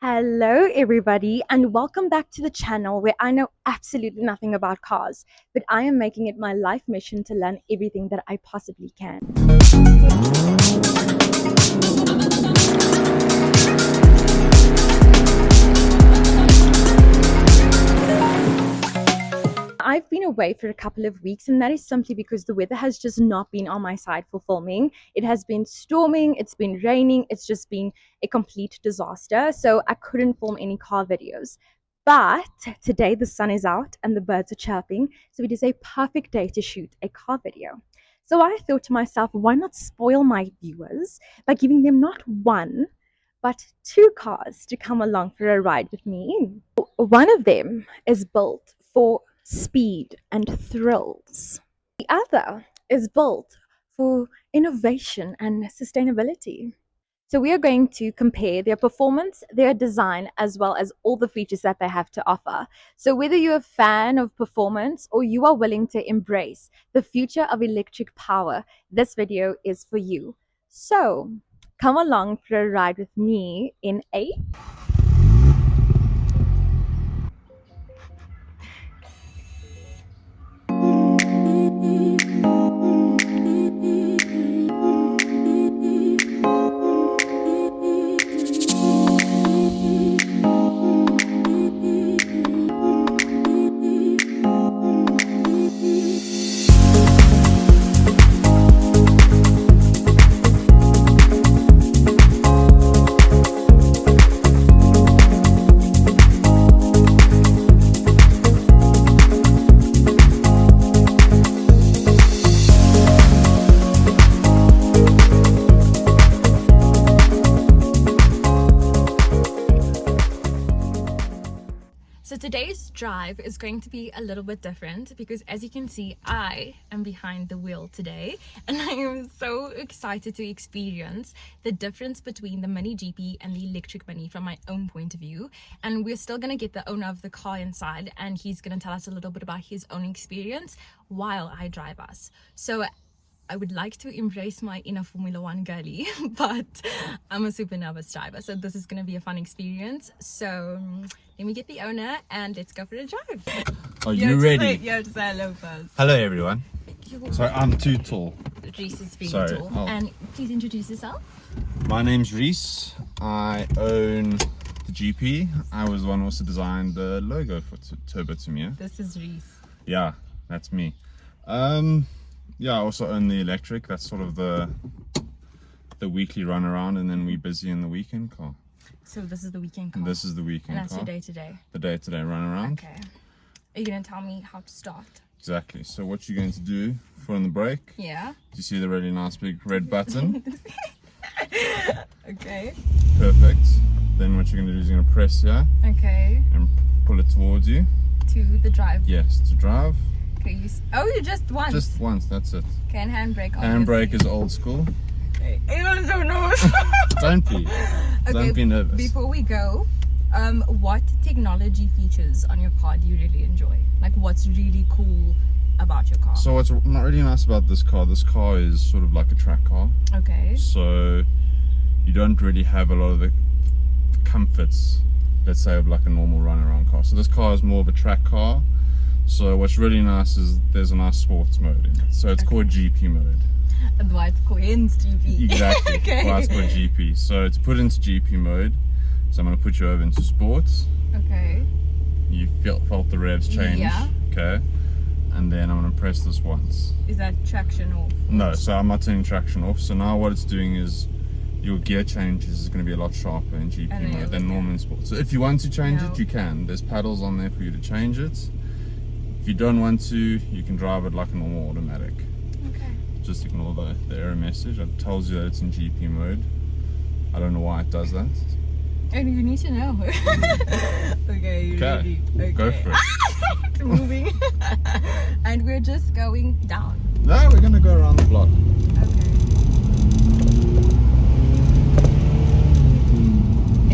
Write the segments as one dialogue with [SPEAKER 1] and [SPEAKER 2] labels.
[SPEAKER 1] Hello, everybody, and welcome back to the channel where I know absolutely nothing about cars, but I am making it my life mission to learn everything that I possibly can. I've been away for a couple of weeks, and that is simply because the weather has just not been on my side for filming. It has been storming, it's been raining, it's just been a complete disaster. So I couldn't film any car videos. But today the sun is out and the birds are chirping, so it is a perfect day to shoot a car video. So I thought to myself, why not spoil my viewers by giving them not one, but two cars to come along for a ride with me. One of them is built for speed and thrills. The other is built for innovation and sustainability. So we are going to compare their performance, their design, as well as all the features that they have to offer. So whether you're a fan of performance or you are willing to embrace the future of electric power, this video is for you. So come along for a ride with me in a So today's drive is going to be a little bit different because, as you can see, I am behind the wheel today and I am so excited to experience the difference between the Mini GP and the electric Mini from my own point of view. And we're still going to get the owner of the car inside and he's going to tell us a little bit about his own experience while I drive us. So I would like to embrace my inner Formula One girly, but I'm a super nervous driver, so this is going to be a fun experience. So let me get the owner and let's go for a drive.
[SPEAKER 2] Are you ready?
[SPEAKER 1] You have to say hello first.
[SPEAKER 2] Hello everyone. Sorry, I'm too tall.
[SPEAKER 1] Reese is very
[SPEAKER 2] Sorry.
[SPEAKER 1] tall.
[SPEAKER 2] Oh.
[SPEAKER 1] And please introduce yourself.
[SPEAKER 2] My name's Reese. I own the GP. I was the one who also designed the logo for Turbo Tamir.
[SPEAKER 1] This is Reese.
[SPEAKER 2] Yeah, that's me. Yeah, I also own the Electric. That's sort of the weekly run around, and then we're busy in the weekend car.
[SPEAKER 1] So this is the weekend car.
[SPEAKER 2] And this is the weekend
[SPEAKER 1] and that's
[SPEAKER 2] car.
[SPEAKER 1] your day-to-day.
[SPEAKER 2] The day-to-day run around.
[SPEAKER 1] Okay. Are you going to tell me how to start?
[SPEAKER 2] Exactly. So what you're going to do for on the brake?
[SPEAKER 1] Yeah.
[SPEAKER 2] Do you see the really nice big red button?
[SPEAKER 1] Okay.
[SPEAKER 2] Perfect. Then what you're going to do is you're going to press here
[SPEAKER 1] Okay.
[SPEAKER 2] and pull it towards you.
[SPEAKER 1] To the drive.
[SPEAKER 2] Yes, to drive.
[SPEAKER 1] Okay. You just once.
[SPEAKER 2] Just once, that's it.
[SPEAKER 1] Okay, and handbrake.
[SPEAKER 2] Handbrake is old school.
[SPEAKER 1] Okay. Everyone's so nervous.
[SPEAKER 2] Don't be. Don't be nervous.
[SPEAKER 1] Before we go, what technology features on your car do you really enjoy? Like, what's really cool about your car?
[SPEAKER 2] So what's not really nice about this car is sort of like a track car.
[SPEAKER 1] Okay.
[SPEAKER 2] So you don't really have a lot of the comforts, let's say, of like a normal run around car. So this car is more of a track car. So what's really nice is there's a nice sports mode in it. So it's called GP mode.
[SPEAKER 1] And why it's called GP.
[SPEAKER 2] Exactly.
[SPEAKER 1] Okay.
[SPEAKER 2] Why it's called GP. So to put into GP mode, so I'm going to put you over into sports.
[SPEAKER 1] Okay.
[SPEAKER 2] You felt the revs change.
[SPEAKER 1] Yeah.
[SPEAKER 2] Okay. And then I'm going to press this once.
[SPEAKER 1] Is that traction off?
[SPEAKER 2] No, so I'm not turning traction off. So now what it's doing is your gear changes is going to be a lot sharper in GP mode than normal in sports. So if you want to change it, you can. There's paddles on there for you to change it. If you don't want to, you can drive it like a normal automatic.
[SPEAKER 1] Okay.
[SPEAKER 2] Just ignore the error message. It tells you that it's in GP mode. I don't know why it does that.
[SPEAKER 1] And you need to know. Okay, you ready? Okay.
[SPEAKER 2] Go for it.
[SPEAKER 1] It's moving. And we're just going down.
[SPEAKER 2] No, we're going to go around the block.
[SPEAKER 1] Okay.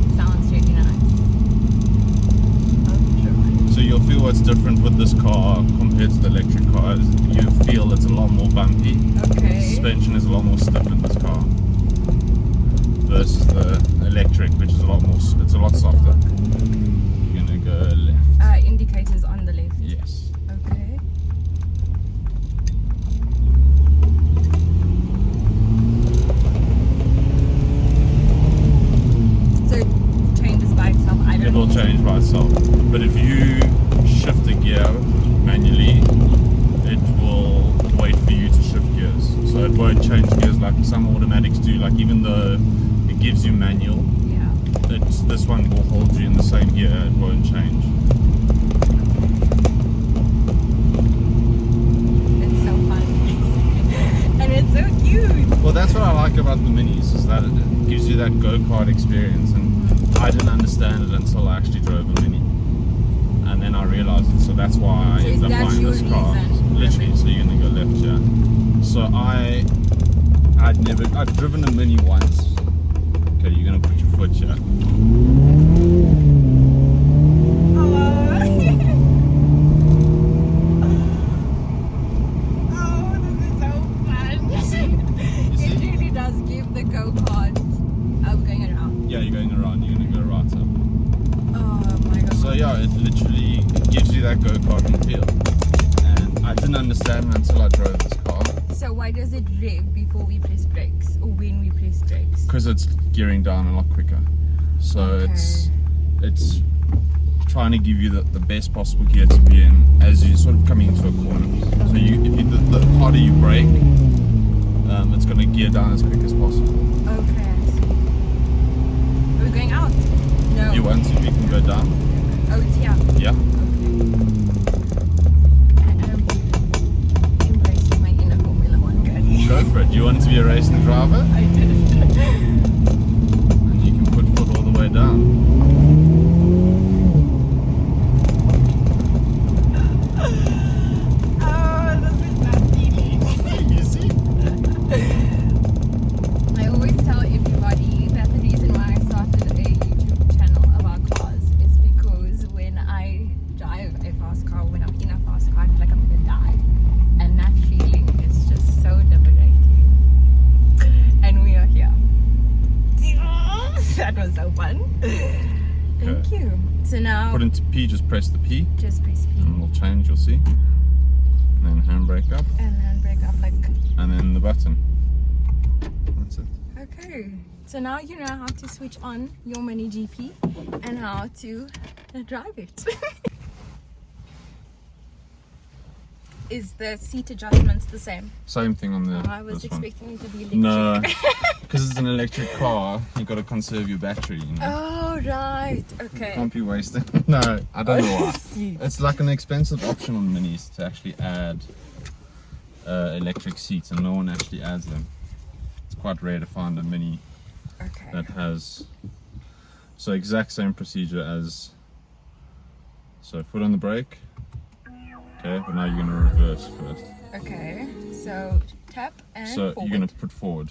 [SPEAKER 1] It sounds really nice.
[SPEAKER 2] So you'll feel what's different with this car compared to the electric car. You feel it's a lot more bumpy.
[SPEAKER 1] Okay.
[SPEAKER 2] Suspension is a lot more stiff in this car versus the electric, which is a lot softer. change by itself. But if you shift the gear manually, it will wait for you to shift gears. So it won't change gears like some automatics do. Like even though it gives you manual, this one will hold you in the same gear. It won't change.
[SPEAKER 1] It's so fun. And it's so cute.
[SPEAKER 2] Well, that's what I like about the minis, is that it gives you that go-kart experience, and I didn't understand it until I actually drove a mini, and then I realized it. So that's why I ended up buying this car. Literally, so you're gonna go left here. So I'd driven a mini once. Okay, you're gonna put your foot here. It literally gives you that go-karting feel, and I didn't understand it until I drove this car.
[SPEAKER 1] So why does it rev before we press brakes, or when we press brakes?
[SPEAKER 2] Because it's gearing down a lot quicker, so it's trying to give you the best possible gear to be in as you're sort of coming into a corner. So the harder you brake, it's going to gear down as quick as possible.
[SPEAKER 1] Okay, I see. Are we going out? No.
[SPEAKER 2] If you want to, we can go down.
[SPEAKER 1] Oh, it's here?
[SPEAKER 2] Yeah.
[SPEAKER 1] I am embracing my inner Formula 1 girl.
[SPEAKER 2] Go for it. Do you want to be a racing driver?
[SPEAKER 1] I did.
[SPEAKER 2] And you can put foot all the way down.
[SPEAKER 1] Oh, this is not feeling.
[SPEAKER 2] You see?
[SPEAKER 1] I always tell everybody that the reason why I started a YouTube channel about cars is because when I drive a fast car, when I'm in a fast car, I feel like I'm gonna die. And that feeling is just so liberating. And we are here. That was so fun. Thank you. So now
[SPEAKER 2] Put into P, just press the P.
[SPEAKER 1] just press P.
[SPEAKER 2] And it'll change, you'll see. And then handbrake up.
[SPEAKER 1] And then break up like.
[SPEAKER 2] And then the button. That's it.
[SPEAKER 1] Okay. So now you know how to switch on your mini GP and how to drive it. Is the seat adjustments the same?
[SPEAKER 2] Same thing on the
[SPEAKER 1] I was
[SPEAKER 2] this one.
[SPEAKER 1] expecting it to be electric.
[SPEAKER 2] No, because it's an electric car, you got to conserve your battery, you know.
[SPEAKER 1] Oh, right. Okay.
[SPEAKER 2] Can't be wasted. No, I don't know why.
[SPEAKER 1] See.
[SPEAKER 2] It's like an expensive option on minis to actually add electric seats, and no one actually adds them. It's quite rare to find a mini
[SPEAKER 1] Okay.
[SPEAKER 2] that has, so exact same procedure as, so foot on the brake. Okay, but now you're going to reverse first.
[SPEAKER 1] Okay. So tap and
[SPEAKER 2] So
[SPEAKER 1] forward.
[SPEAKER 2] you're going to put forward.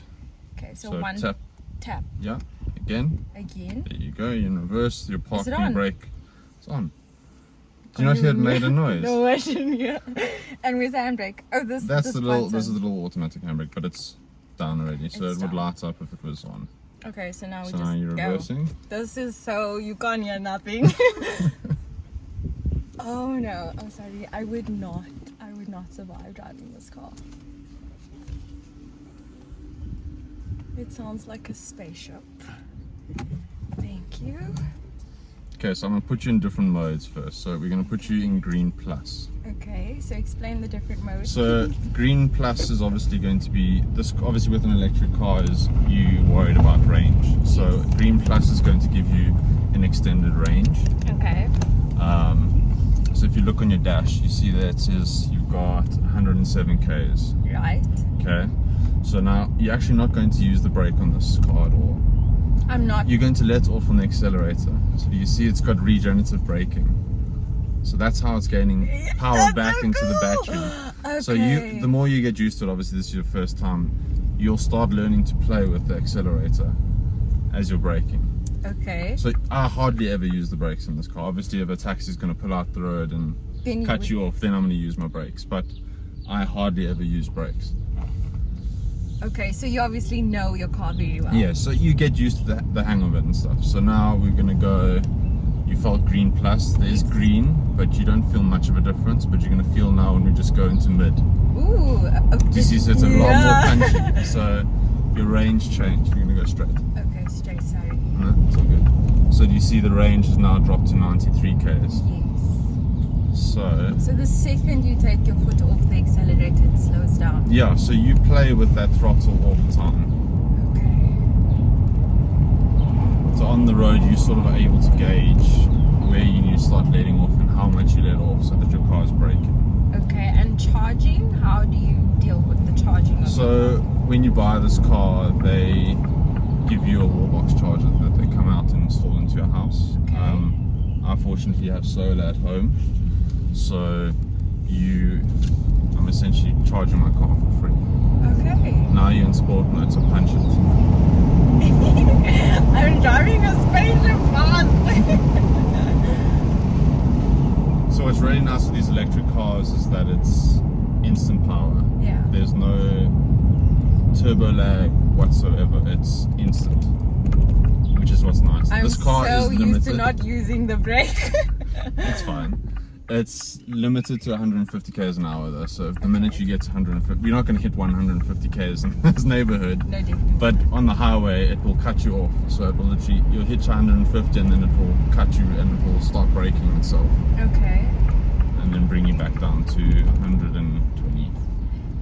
[SPEAKER 1] Okay. So,
[SPEAKER 2] So
[SPEAKER 1] one
[SPEAKER 2] tap,
[SPEAKER 1] tap
[SPEAKER 2] yeah, again.
[SPEAKER 1] again.
[SPEAKER 2] There you go, you're in reverse, your
[SPEAKER 1] it
[SPEAKER 2] parking
[SPEAKER 1] on?
[SPEAKER 2] brake. It's on. Do you know if it made a noise?
[SPEAKER 1] No, I didn't hear. And where's the handbrake? Oh, this.
[SPEAKER 2] That's
[SPEAKER 1] this
[SPEAKER 2] the little,
[SPEAKER 1] button.
[SPEAKER 2] this is the little automatic handbrake, but it's down already, so
[SPEAKER 1] It's
[SPEAKER 2] it would
[SPEAKER 1] down.
[SPEAKER 2] light up if it was on.
[SPEAKER 1] Okay, so now we
[SPEAKER 2] So
[SPEAKER 1] just
[SPEAKER 2] now you're
[SPEAKER 1] go.
[SPEAKER 2] reversing.
[SPEAKER 1] This is so you can't hear nothing. Oh no, I'm sorry. I would not survive driving this car. It sounds like a spaceship. Thank you.
[SPEAKER 2] Okay, so I'm gonna put you in different modes first. So we're gonna put you in green plus.
[SPEAKER 1] Okay, so explain the different modes.
[SPEAKER 2] So green plus is obviously going to be this. Obviously, with an electric car, is you worried about range. So green plus is going to give you an extended range.
[SPEAKER 1] Okay.
[SPEAKER 2] So if you look on your dash, you see that it says you've got 107 k's.
[SPEAKER 1] Right.
[SPEAKER 2] Okay. So now you're actually not going to use the brake on this car at all.
[SPEAKER 1] I'm not.
[SPEAKER 2] You're going to let off on the accelerator. So you see it's got regenerative braking. So that's how it's gaining power
[SPEAKER 1] That's
[SPEAKER 2] back
[SPEAKER 1] so
[SPEAKER 2] into the
[SPEAKER 1] cool.
[SPEAKER 2] battery.
[SPEAKER 1] Okay.
[SPEAKER 2] So the more you get used to it, obviously this is your first time, you'll start learning to play with the accelerator as you're braking.
[SPEAKER 1] Okay.
[SPEAKER 2] So I hardly ever use the brakes in this car. Obviously if a taxi is going to pull out the road and
[SPEAKER 1] Then
[SPEAKER 2] cut
[SPEAKER 1] would-
[SPEAKER 2] you off, then I'm going to use my brakes. But I hardly ever use brakes.
[SPEAKER 1] Okay, so you obviously know your car very well.
[SPEAKER 2] Yeah, so you get used to the hang of it and stuff. So now we're going to go, you felt green plus, there's green, but you don't feel much of a difference, but you're going to feel now when we just go into mid.
[SPEAKER 1] Ooh. Okay.
[SPEAKER 2] You see, so it's a lot more punchy. So your range changed, you're going to go straight.
[SPEAKER 1] Okay, straight. Sorry.
[SPEAKER 2] No, it's all good. So So do you see the range has now dropped to 93 k's?
[SPEAKER 1] Yes.
[SPEAKER 2] So
[SPEAKER 1] the second you take your foot off the accelerator, it slows down.
[SPEAKER 2] yeah, so you play with that throttle all the time.
[SPEAKER 1] Okay.
[SPEAKER 2] So on the road, you sort of are able to gauge where you need to start letting off and how much you let off so that your car is braking.
[SPEAKER 1] Okay, and charging, how do you deal with the charging of
[SPEAKER 2] So when you buy this car, they give you a wallbox charger that they come out and install into your house.
[SPEAKER 1] Okay.
[SPEAKER 2] I fortunately have solar at home, so I'm essentially charging my car for free.
[SPEAKER 1] Okay.
[SPEAKER 2] Now you're in sport mode, so punch it.
[SPEAKER 1] I'm driving a spaceship fast.
[SPEAKER 2] So what's really nice with these electric cars is that it's instant power.
[SPEAKER 1] Yeah.
[SPEAKER 2] There's no turbo lag whatsoever. It's instant, which is what's nice. This car is limited.
[SPEAKER 1] Used to not using the brake.
[SPEAKER 2] It's fine. It's limited to 150 k's an hour though. So the minute you get to 150, you're not going to hit 150 k's in this neighborhood.
[SPEAKER 1] No, definitely.
[SPEAKER 2] But on the highway, it will cut you off. So it will literally, you'll hit 150 and then it will cut you and it will start braking itself.
[SPEAKER 1] Okay.
[SPEAKER 2] And then bring you back down to 120.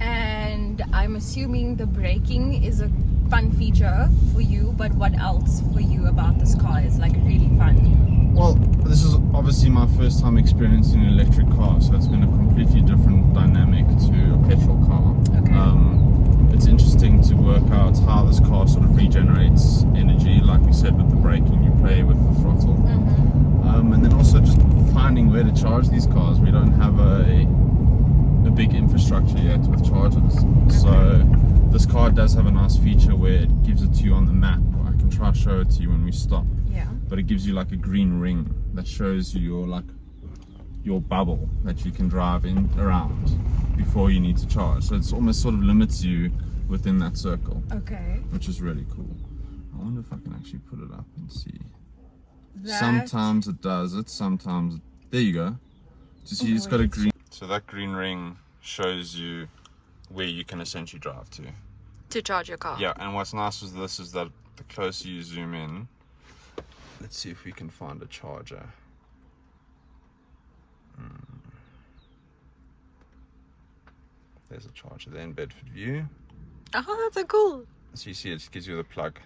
[SPEAKER 1] And I'm assuming the braking is a fun feature for you, but what else for you about this car is like really fun?
[SPEAKER 2] Well, this is obviously my first time experiencing an electric car, so it's been a completely different dynamic to a petrol car.
[SPEAKER 1] Okay.
[SPEAKER 2] It's interesting to work out how this car sort of regenerates energy. Like we said, with the braking, you play with the throttle. And then also just finding where to charge these cars. We don't have a big infrastructure yet with chargers. So this car does have a nice feature where it gives it to you on the map. I can try to show it to you when we stop.
[SPEAKER 1] Yeah.
[SPEAKER 2] But it gives you like a green ring that shows you your bubble that you can drive in around before you need to charge. So it's almost sort of limits you within that circle.
[SPEAKER 1] Okay.
[SPEAKER 2] Which is really cool. I wonder if I can actually put it up and see.
[SPEAKER 1] That...
[SPEAKER 2] Sometimes it does it, sometimes there you go. So see, it's got a green. So that green ring shows you where you can essentially drive
[SPEAKER 1] to charge your car.
[SPEAKER 2] Yeah, and what's nice with this is that the closer you zoom in, let's see if we can find a charger. There's a charger there in Bedford View.
[SPEAKER 1] Oh, that's so cool.
[SPEAKER 2] So you see it gives you the plug.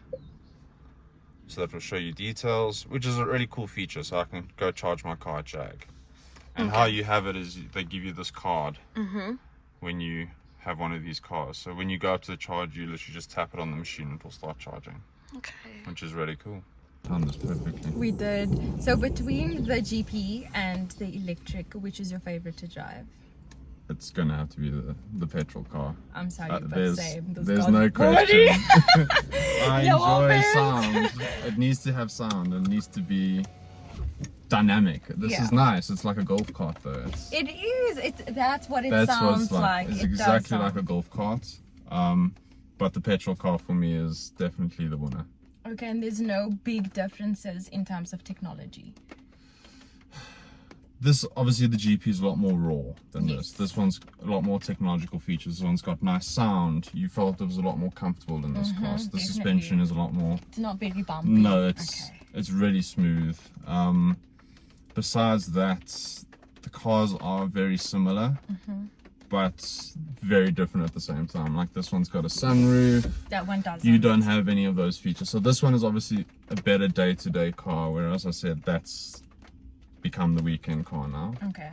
[SPEAKER 2] So that will show you details, which is a really cool feature. So I can go charge my car at Jag. And how you have it is they give you this card when you have one of these cars. So when you go up to the charge, you literally just tap it on the machine and it will start charging. Okay. Which is really cool. Found this perfectly.
[SPEAKER 1] We did. So between the GP and the electric, which is your favorite to drive?
[SPEAKER 2] It's gonna have to be the petrol car.
[SPEAKER 1] I'm sorry, but same.
[SPEAKER 2] There's no question. I enjoy sound. It needs to have sound. It needs to be dynamic. This is nice. It's like a golf cart though.
[SPEAKER 1] It is. That's what it sounds like.
[SPEAKER 2] It's exactly like a golf cart. But the petrol car for me is definitely the winner.
[SPEAKER 1] Okay, and there's no big differences in terms of technology.
[SPEAKER 2] This, obviously the GP is a lot more raw than this. This one's a lot more technological features. This one's got nice sound. You felt it was a lot more comfortable in this car. The suspension is a lot more...
[SPEAKER 1] It's not very bumpy.
[SPEAKER 2] No, it's really smooth. Besides that, the cars are very similar, but very different at the same time. Like this one's got a sunroof.
[SPEAKER 1] That one doesn't.
[SPEAKER 2] You don't have any of those features. So this one is obviously a better day-to-day car, whereas I said that's become the weekend car now.
[SPEAKER 1] Okay.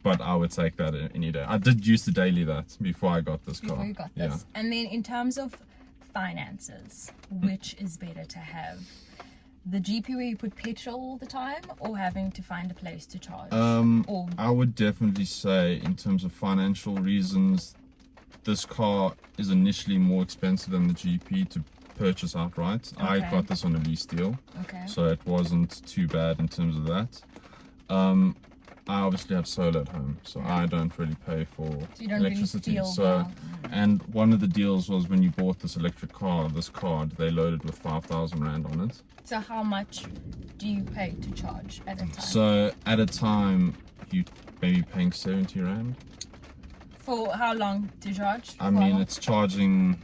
[SPEAKER 2] But I would take that any day. I did use the daily that before I got this car.
[SPEAKER 1] Before you got this. And then in terms of finances, which is better to have? The GP where you put petrol all the time, or having to find a place to charge?
[SPEAKER 2] I would definitely say, in terms of financial reasons, this car is initially more expensive than the GP to purchase outright. I got this on a lease deal, so it wasn't too bad in terms of that. I obviously have solar at home, so I don't really pay for electricity. And one of the deals was when you bought this electric car, this card, they loaded with 5,000 Rand on it.
[SPEAKER 1] So how much do you pay to charge at a time?
[SPEAKER 2] So at a time, you maybe paying 70 Rand.
[SPEAKER 1] For how long to charge?
[SPEAKER 2] I mean, it's charging...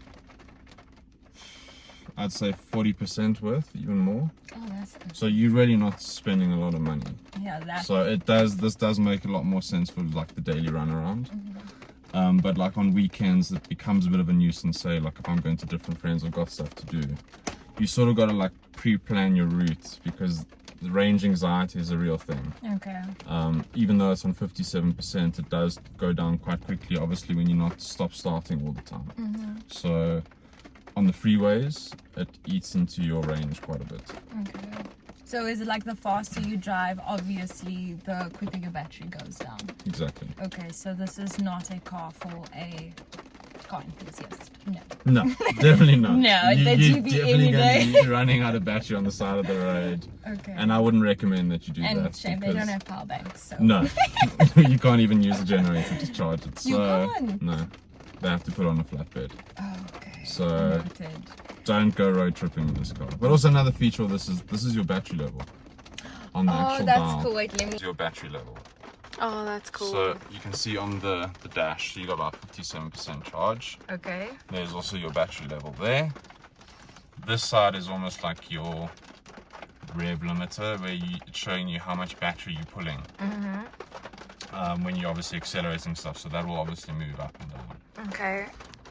[SPEAKER 2] I'd say 40% worth, even more.
[SPEAKER 1] Oh, that's
[SPEAKER 2] so you're really not spending a lot of money.
[SPEAKER 1] Yeah,
[SPEAKER 2] so this does make a lot more sense for like the daily run around. But like on weekends it becomes a bit of a nuisance. Say like if I'm going to different friends, I've got stuff to do, you sort of got to like pre-plan your route, because the range anxiety is a real thing.
[SPEAKER 1] Okay.
[SPEAKER 2] Even though it's on 57%, it does go down quite quickly, obviously, when you're not starting all the time. So on the freeways, it eats into your range quite a bit.
[SPEAKER 1] Okay. So is it like the faster you drive, obviously, the quicker your battery goes down?
[SPEAKER 2] Exactly.
[SPEAKER 1] Okay, so this is not a car for a car enthusiast.
[SPEAKER 2] No, definitely not.
[SPEAKER 1] No,
[SPEAKER 2] you're
[SPEAKER 1] GB any
[SPEAKER 2] definitely going
[SPEAKER 1] day.
[SPEAKER 2] to be running out of battery on the side of the road.
[SPEAKER 1] Okay.
[SPEAKER 2] And I wouldn't recommend that you do
[SPEAKER 1] And
[SPEAKER 2] that.
[SPEAKER 1] shame they don't have power banks. So.
[SPEAKER 2] No, you can't even use a generator to charge it. So,
[SPEAKER 1] You can't?
[SPEAKER 2] No, they have to put on a flatbed.
[SPEAKER 1] Okay.
[SPEAKER 2] So
[SPEAKER 1] Noted.
[SPEAKER 2] don't go road tripping in this car. But also another feature of this is your battery level on the actual
[SPEAKER 1] that's
[SPEAKER 2] dial.
[SPEAKER 1] cool. Wait, let me.
[SPEAKER 2] It's your battery level.
[SPEAKER 1] Oh, that's cool.
[SPEAKER 2] So you can see on the dash, you got about 57% charge.
[SPEAKER 1] Okay.
[SPEAKER 2] There's also your battery level there. This side is almost like your rev limiter, where it's showing you how much battery you're pulling when you're obviously accelerating stuff. So that will obviously move up and down.
[SPEAKER 1] Okay.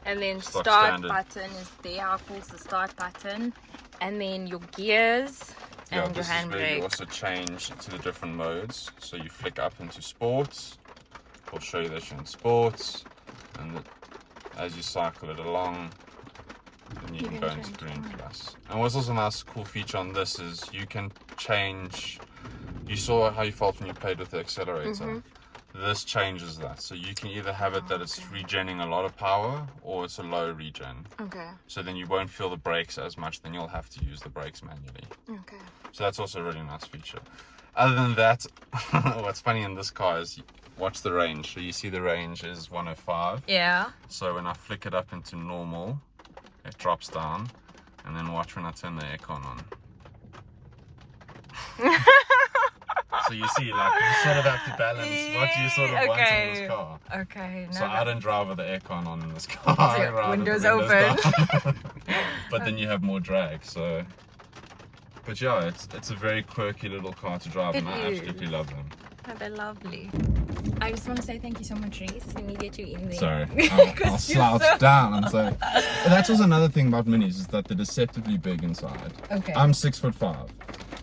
[SPEAKER 1] And then
[SPEAKER 2] Stock
[SPEAKER 1] start
[SPEAKER 2] standard.
[SPEAKER 1] button is there. How cool's the start button? And then your gears and your
[SPEAKER 2] this is where you
[SPEAKER 1] handbrake.
[SPEAKER 2] also change to the different modes. So you flick up into sports. We'll show you that you're in sports, and as you cycle it along, then you can go into green plus. And what's also a nice cool feature on this is you can change. You saw how you felt when you played with the accelerator. This changes that, so you can either have it that it's regenning a lot of power, or it's a low regen.
[SPEAKER 1] Okay.
[SPEAKER 2] So then you won't feel the brakes as much, then you'll have to use the brakes manually.
[SPEAKER 1] Okay.
[SPEAKER 2] So that's also a really nice feature. Other than that, what's funny in this car is, watch the range. So you see the range is 105.
[SPEAKER 1] Yeah.
[SPEAKER 2] So when I flick it up into normal, it drops down. And then watch when I turn the aircon on. So you see, like, you sort of have to balance what you sort of want in this car.
[SPEAKER 1] Okay.
[SPEAKER 2] So I don't drive with the aircon on in this car. I drive with the
[SPEAKER 1] Windows open.
[SPEAKER 2] down. But then you have more drag, so. But yeah, it's a very quirky little car to drive, and I absolutely love them.
[SPEAKER 1] Oh, they're lovely. I just want to say thank you so much, Reese. Let me get you in there.
[SPEAKER 2] Sorry, I'll slouch down. I'm sorry. But that's also another thing about minis, is that they're deceptively big inside.
[SPEAKER 1] Okay.
[SPEAKER 2] I'm 6'5",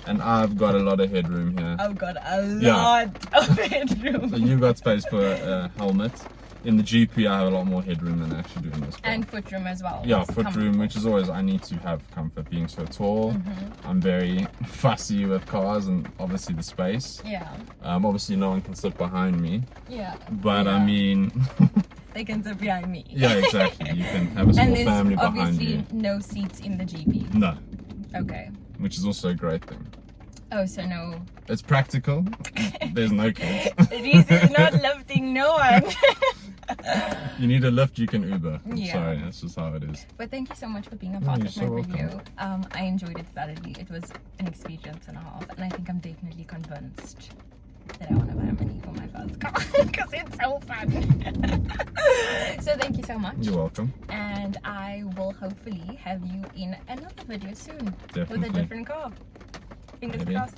[SPEAKER 2] and I've got a lot of headroom here.
[SPEAKER 1] I've got a lot of headroom.
[SPEAKER 2] So you've got space for a helmet. In the GP, I have a lot more headroom than I actually do in this car.
[SPEAKER 1] And footroom as well.
[SPEAKER 2] Yeah,
[SPEAKER 1] It's
[SPEAKER 2] footroom, which is always, I need to have comfort. Being so tall, I'm very fussy with cars and obviously the space.
[SPEAKER 1] Yeah.
[SPEAKER 2] Obviously no one can sit behind me,
[SPEAKER 1] Yeah.
[SPEAKER 2] but
[SPEAKER 1] Yeah.
[SPEAKER 2] I mean,
[SPEAKER 1] They can sit behind me.
[SPEAKER 2] yeah, exactly. You can have a small
[SPEAKER 1] And there's
[SPEAKER 2] family behind
[SPEAKER 1] obviously
[SPEAKER 2] you.
[SPEAKER 1] no seats in the GP.
[SPEAKER 2] No,
[SPEAKER 1] Okay.
[SPEAKER 2] which is also a great thing.
[SPEAKER 1] Oh, so no.
[SPEAKER 2] It's practical. There's no kids.
[SPEAKER 1] Reese is not lifting no one.
[SPEAKER 2] You need a lift, you can Uber. I'm
[SPEAKER 1] Yeah.
[SPEAKER 2] sorry, that's just how it is.
[SPEAKER 1] But thank you so much for being a part
[SPEAKER 2] you're
[SPEAKER 1] of my
[SPEAKER 2] so welcome.
[SPEAKER 1] video. I enjoyed it thoroughly. It was an experience and a half, and I think I'm definitely convinced that I want to buy a Mini for my first car because it's so fun. So thank you so much.
[SPEAKER 2] You're welcome.
[SPEAKER 1] And I will hopefully have you in another video soon with
[SPEAKER 2] Definitely.
[SPEAKER 1] a different car. Fingers
[SPEAKER 2] Maybe.
[SPEAKER 1] crossed.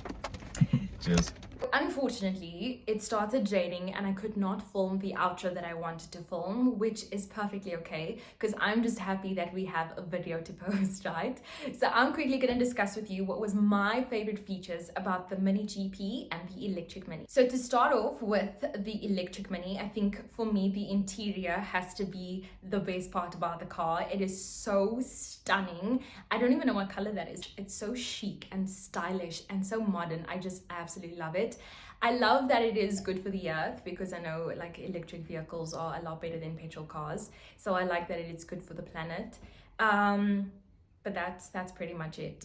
[SPEAKER 2] Cheers.
[SPEAKER 1] Unfortunately, it started raining and I could not film the outro that I wanted to film, which is perfectly okay because I'm just happy that we have a video to post, right? So I'm quickly going to discuss with you what was my favorite features about the Mini GP and the Electric Mini. So to start off with the Electric Mini, I think for me the interior has to be the best part about the car. It is so stunning. I don't even know what color that is. It's so chic and stylish and so modern. I just absolutely love it. I love that it is good for the earth because I know like electric vehicles are a lot better than petrol cars. So I like that it's good for the planet. But that's pretty much it,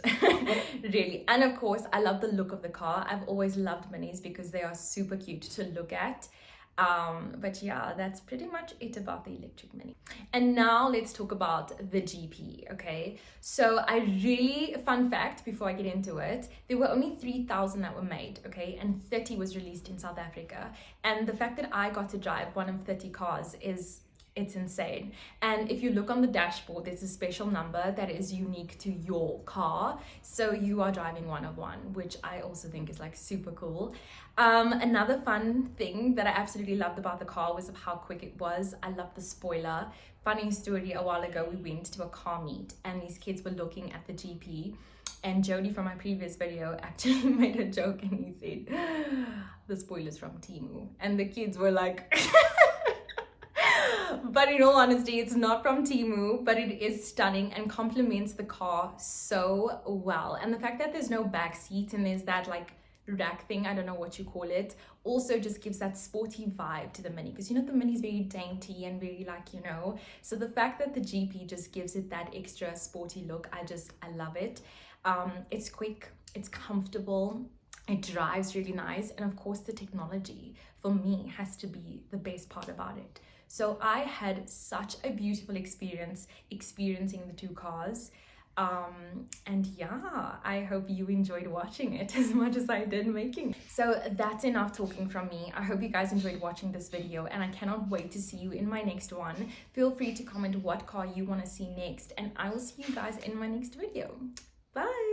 [SPEAKER 1] really. And of course, I love the look of the car. I've always loved minis because they are super cute to look at. But yeah, that's pretty much it about the Electric Mini. And now let's talk about the GP, okay? So fun fact before I get into it, there were only 3,000 that were made, okay? And 30 was released in South Africa. And the fact that I got to drive one of 30 cars is
[SPEAKER 3] It's insane. And if you look on the dashboard, there's a special number that is unique to your car, so you are driving one of one, which I also think is like super cool. Another fun thing that I absolutely loved about the car was how quick it was. I love the spoiler. Funny story, a while ago we went to a car meet and these kids were looking at the GP, and Jody from my previous video actually made a joke and he said, the spoiler's from Temu, and the kids were like but in all honesty, it's not from Temu, but it is stunning and complements the car so well. And the fact that there's no back seat and there's that like rack thing, I don't know what you call it, also just gives that sporty vibe to the Mini, because you know the Mini is very dainty and very like, you know, so the fact that the GP just gives it that extra sporty look, I love it. It's quick, it's comfortable, it drives really nice, and of course the technology for me has to be the best part about it. So I had such a beautiful experience experiencing the two cars. And yeah, I hope you enjoyed watching it as much as I did making it. So that's enough talking from me. I hope you guys enjoyed watching this video, and I cannot wait to see you in my next one. Feel free to comment what car you want to see next, and I will see you guys in my next video. Bye.